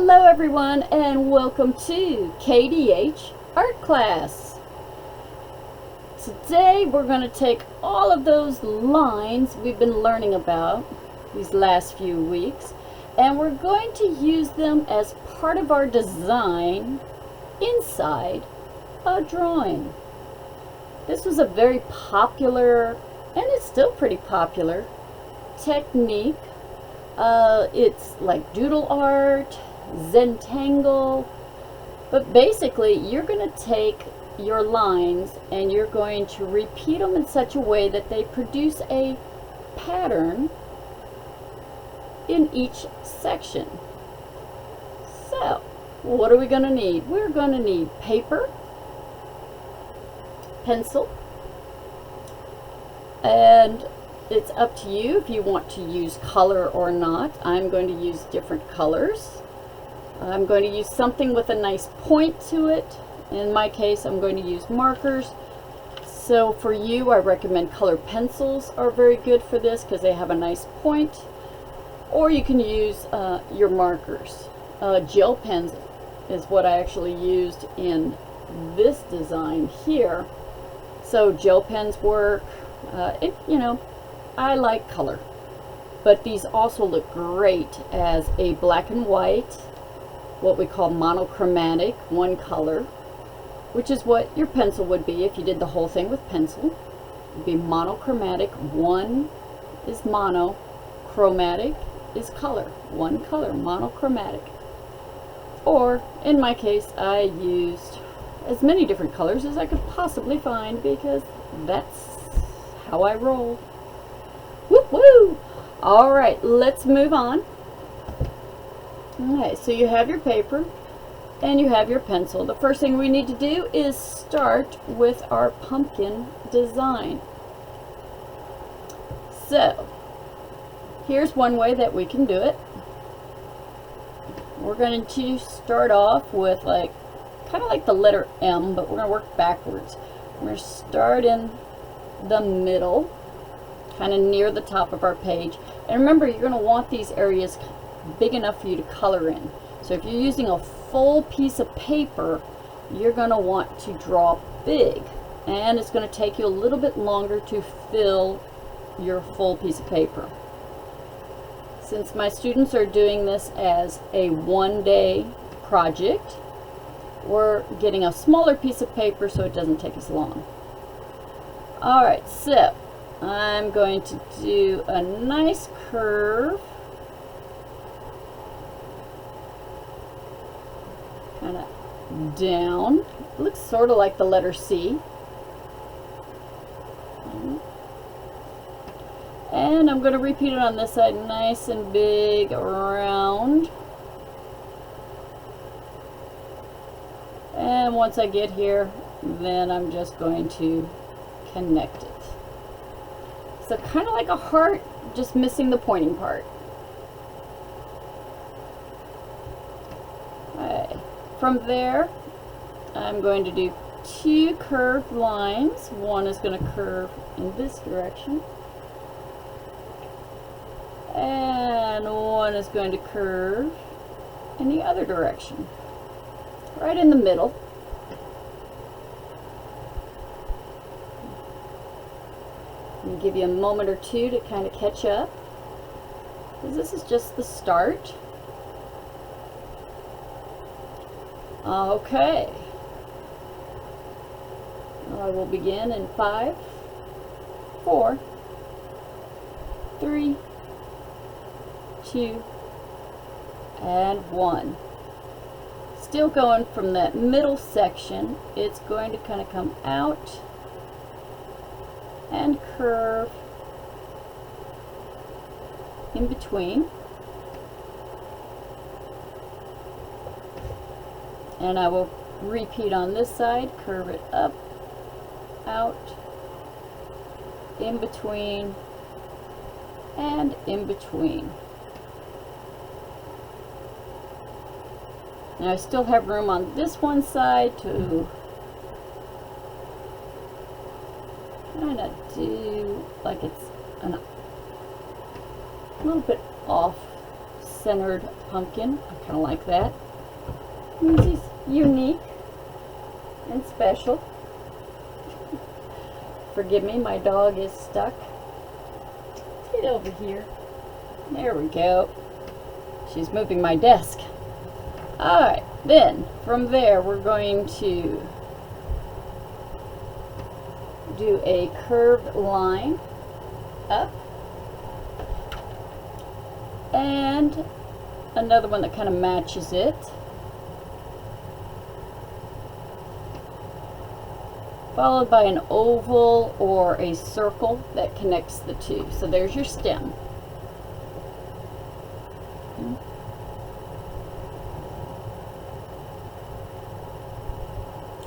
Hello everyone and welcome to Kdh Art Class. Today we're going to take all of those lines we've been learning about these last few weeks and we're going to use them as part of our design inside a drawing. This was a very popular, and it's still pretty popular, technique. It's like doodle art, Zentangle, but basically you're going to take your lines and you're going to repeat them in such a way that they produce a pattern in each section. So, what are we going to need? We're going to need paper, pencil, and it's up to you if you want to use color or not. I'm going to use different colors. I'm going to use something with a nice point to it. In my case, I'm going to use markers. So for you, I recommend colored pencils are very good for this because they have a nice point. Or you can use your markers. Gel pens is what I actually used in this design here. So gel pens work. I like color, but these also look great as a black and white, what we call monochromatic, one color, which is what your pencil would be if you did the whole thing with pencil. It would be monochromatic. One is mono, chromatic is color. One color, monochromatic. Or in my case, I used as many different colors as I could possibly find because that's how I roll. Woo woo! Alright, let's move on. Okay, so you have your paper and you have your pencil. The first thing we need to do is start with our pumpkin design. So, here's one way that we can do it. We're going to start off with kind of like the letter M, but we're going to work backwards. We're going to start in the middle, kind of near the top of our page. And remember, you're going to want these areas big enough for you to color in. So if you're using a full piece of paper, you're going to want to draw big. And it's going to take you a little bit longer to fill your full piece of paper. Since my students are doing this as a one-day project, we're getting a smaller piece of paper so it doesn't take as long. Alright, so I'm going to do a nice curve, kind of down. It looks sort of like the letter C. And I'm going to repeat it on this side, nice and big, round. And once I get here, then I'm just going to connect it. So kind of like a heart, just missing the pointing part. Okay. From there, I'm going to do two curved lines. One is going to curve in this direction. And one is going to curve in the other direction. Right in the middle. And give you a moment or two to kind of catch up, because this is just the start. Okay. I will begin in 5, 4, 3, 2, and 1. Still going from that middle section, it's going to kind of come out and curve in between. And I will repeat on this side, curve it up, out, in between, and in between. Now I still have room on this one side to kind of do like it's a little bit off centered pumpkin. I kind of like that. He's unique and special. Forgive me, my dog is stuck. Get over here. There we go. She's moving my desk. Alright, then from there we're going to do a curved line up and another one that kind of matches it. Followed by an oval or a circle that connects the two. So there's your stem.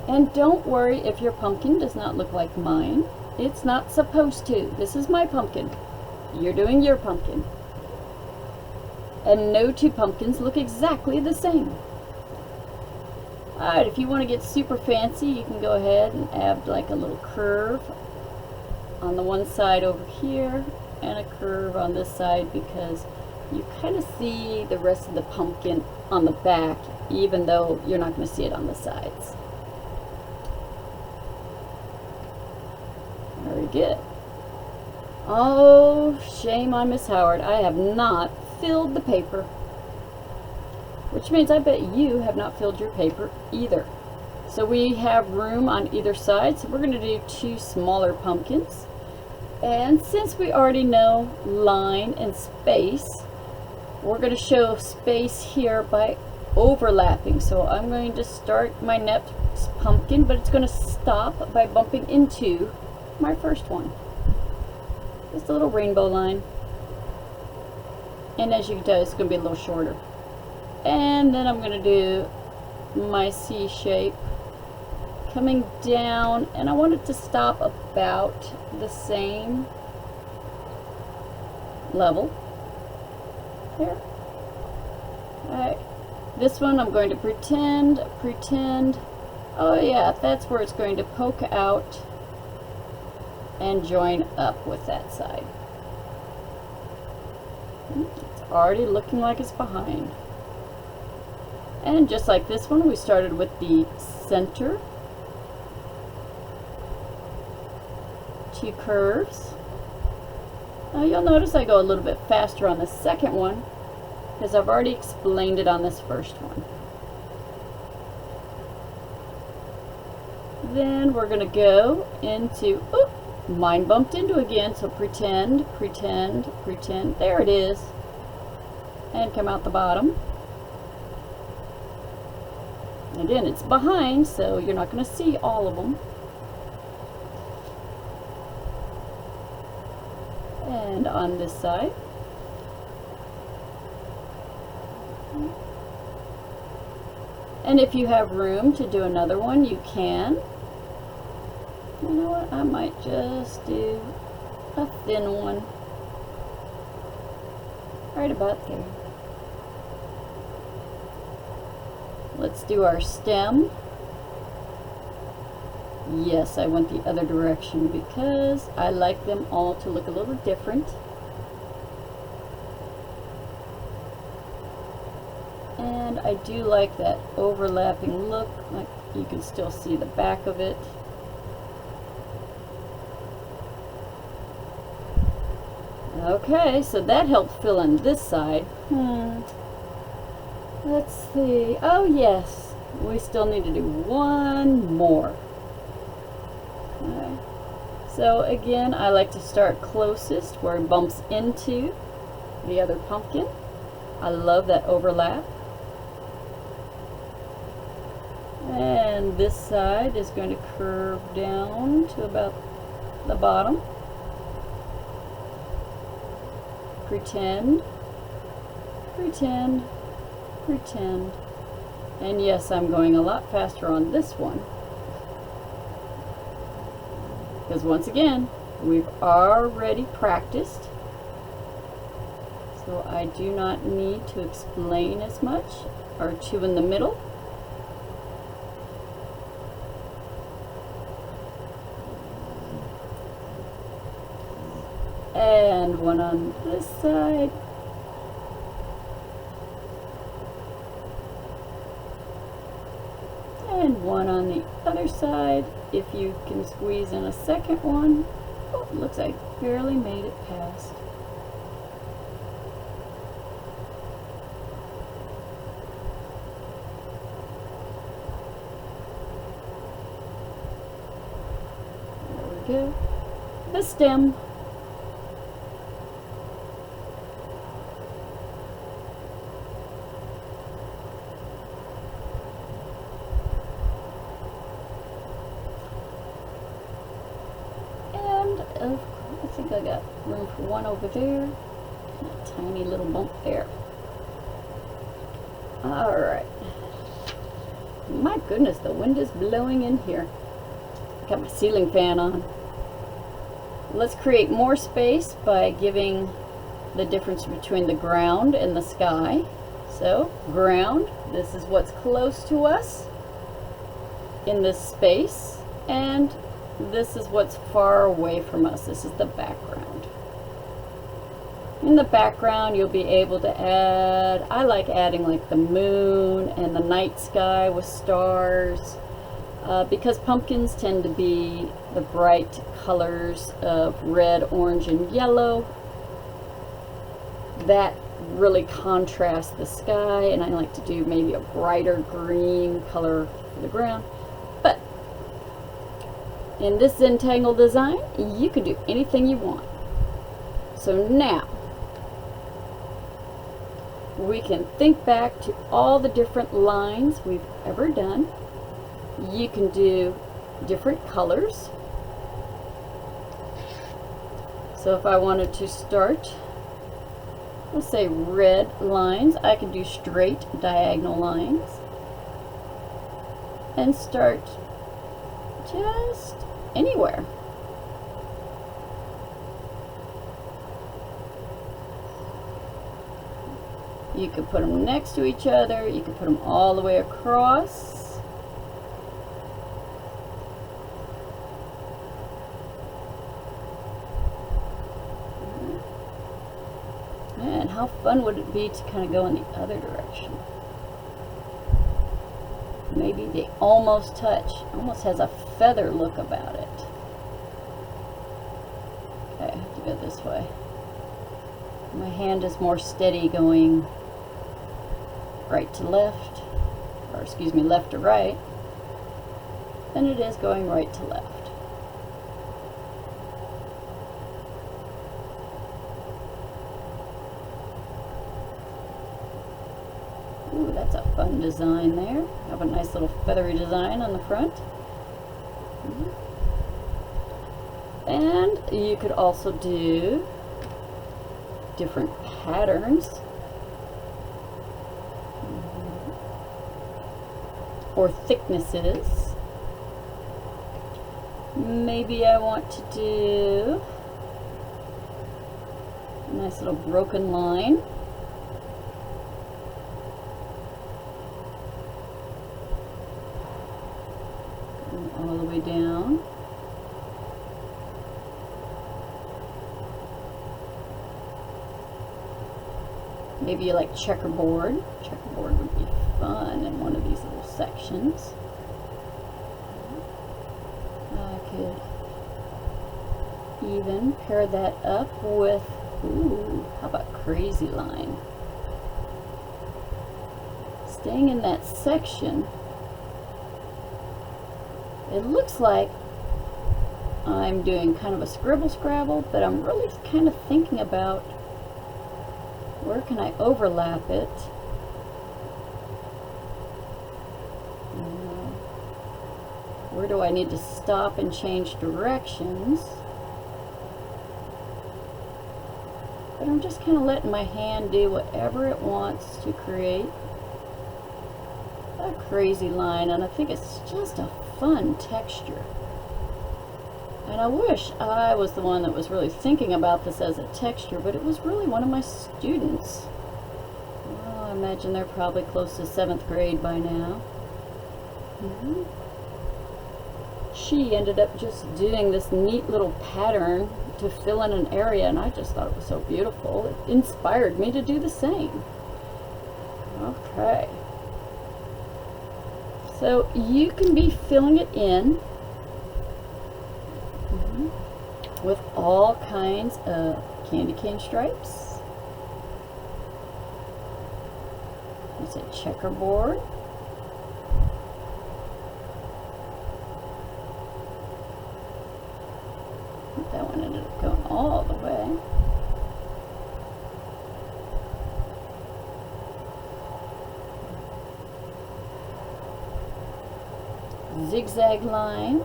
And don't worry if your pumpkin does not look like mine. It's not supposed to. This is my pumpkin. You're doing your pumpkin. And no two pumpkins look exactly the same. Alright, if you want to get super fancy, you can go ahead and add like a little curve on the one side over here and a curve on this side, because you kind of see the rest of the pumpkin on the back, even though you're not going to see it on the sides. Very good. Oh, shame on Miss Howard. I have not filled the paper. Which means I bet you have not filled your paper either. So we have room on either side, so we're going to do two smaller pumpkins. And since we already know line and space, we're going to show space here by overlapping. So I'm going to start my next pumpkin, but it's going to stop by bumping into my first one. Just a little rainbow line. And as you can tell, it's going to be a little shorter. And then I'm going to do my C shape coming down, and I want it to stop about the same level here. Alright, this one I'm going to pretend, oh yeah, that's where it's going to poke out and join up with that side. It's already looking like it's behind. And just like this one, we started with the center, two curves. Now you'll notice I go a little bit faster on the second one because I've already explained it on this first one. Then we're going to go into, oh, mine bumped into again, so pretend, there it is, and come out the bottom. Again, it's behind, so you're not going to see all of them. And on this side. And if you have room to do another one, you can. You know what? I might just do a thin one. Right about there. Let's do our stem. Yes, I went the other direction because I like them all to look a little different. And I do like that overlapping look, like you can still see the back of it. Okay, so that helped fill in this side. Let's see. Oh yes, we still need to do one more. Okay. So again, I like to start closest where it bumps into the other pumpkin. I love that overlap. And this side is going to curve down to about the bottom. Pretend. And yes, I'm going a lot faster on this one. Because once again, we've already practiced. So I do not need to explain as much. Or two in the middle. And one on this side. And one on the other side. If you can squeeze in a second one. Oh, it looks like I barely made it past. There we go. The stem. I think I got room for one over there and a tiny little bump there. Alright. My goodness, the wind is blowing in here. Got my ceiling fan on. Let's create more space by giving the difference between the ground and the sky. So, ground, this is what's close to us in this space, and this is what's far away from us. This is the background. In the background, you'll be able to add, I like adding like the moon and the night sky with stars, because pumpkins tend to be the bright colors of red, orange, and yellow. That really contrasts the sky, and I like to do maybe a brighter green color for the ground. But in this Zentangle design, you can do anything you want. So now, we can think back to all the different lines we've ever done. You can do different colors. So if I wanted to start, let's say red lines, I can do straight diagonal lines and start just anywhere. You could put them next to each other, you could put them all the way across. Man, how fun would it be to kind of go in the other direction? Maybe they almost touch. Almost has a feather look about it. Okay, I have to go this way. My hand is more steady going right to left, or excuse me, left to right, than it is going right to left. Ooh, that's a fun design there. Have a nice little feathery design on the front. And you could also do different patterns or thicknesses. Maybe I want to do a nice little broken line. All the way down. Maybe you like checkerboard. Checkerboard would be fun in one of these little sections. I could even pair that up with, ooh, how about crazy line? Staying in that section, it looks like I'm doing kind of a scribble scrabble, but I'm really kind of thinking about where can I overlap it? Where do I need to stop and change directions? But I'm just kind of letting my hand do whatever it wants to create a crazy line, and I think it's just a fun texture. And I wish I was the one that was really thinking about this as a texture, but it was really one of my students. Oh, I imagine they're probably close to 7th grade by now. She ended up just doing this neat little pattern to fill in an area, and I just thought it was so beautiful. It inspired me to do the same. Okay. So you can be filling it in with all kinds of candy cane stripes. It's a checkerboard. That one ended up going all the way. Zigzag lines.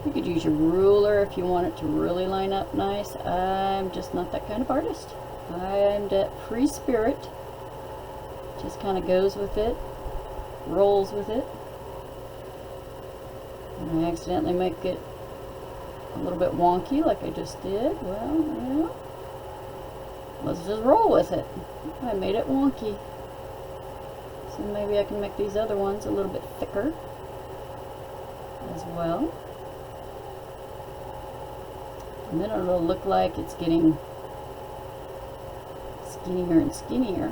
You could use your ruler if you want it to really line up nice. I'm just not that kind of artist. I'm that free spirit. Just kind of goes with it, rolls with it. And I accidentally make it a little bit wonky like I just did. Well, yeah. Let's just roll with it. I made it wonky. So maybe I can make these other ones a little bit thicker as well. And then it'll look like it's getting skinnier and skinnier.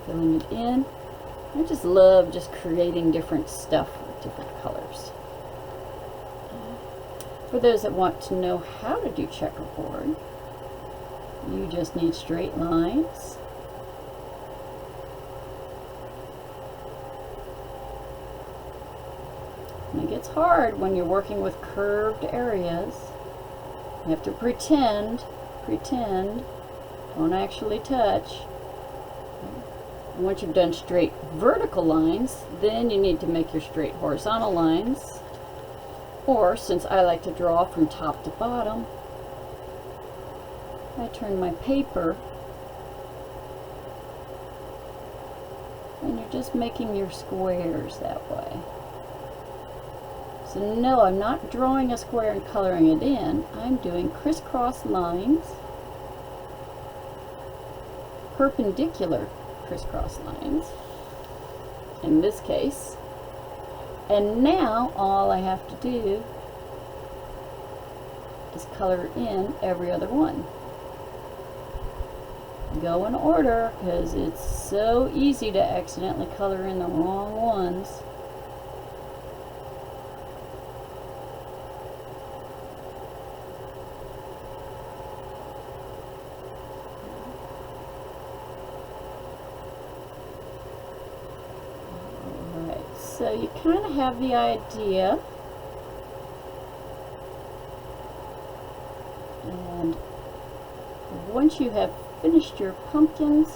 Filling it in. I just love just creating different stuff with different colors. For those that want to know how to do checkerboard, you just need straight lines. And it gets hard when you're working with curved areas. You have to pretend, don't actually touch. And once you've done straight vertical lines, then you need to make your straight horizontal lines. Or, since I like to draw from top to bottom, I turn my paper and you're just making your squares that way. So no, I'm not drawing a square and coloring it in. I'm doing crisscross lines, perpendicular crisscross lines in this case. And now all I have to do is color in every other one. Go in order, because it's so easy to accidentally color in the wrong ones. Alright, so you kind of have the idea. And once you have finished your pumpkins,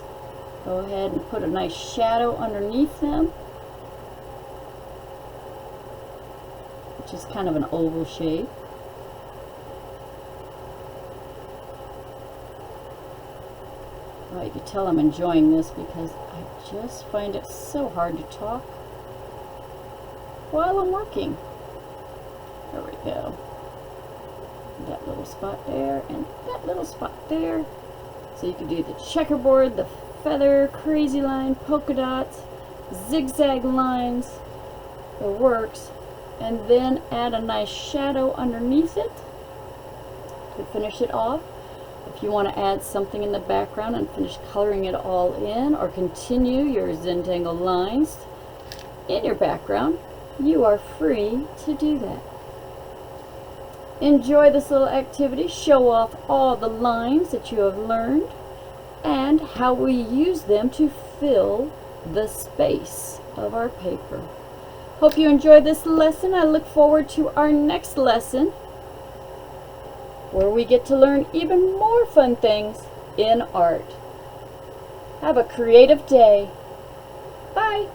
go ahead and put a nice shadow underneath them, which is kind of an oval shape. Well, you can tell I'm enjoying this because I just find it so hard to talk while I'm working. There we go. That little spot there and that little spot there. So you can do the checkerboard, the feather, crazy line, polka dots, zigzag lines, the works, and then add a nice shadow underneath it to finish it off. If you want to add something in the background and finish coloring it all in, or continue your Zentangle lines in your background, you are free to do that. Enjoy this little activity, show off all the lines that you have learned and how we use them to fill the space of our paper. Hope you enjoyed this lesson. I look forward to our next lesson, where we get to learn even more fun things in art. Have a creative day. Bye.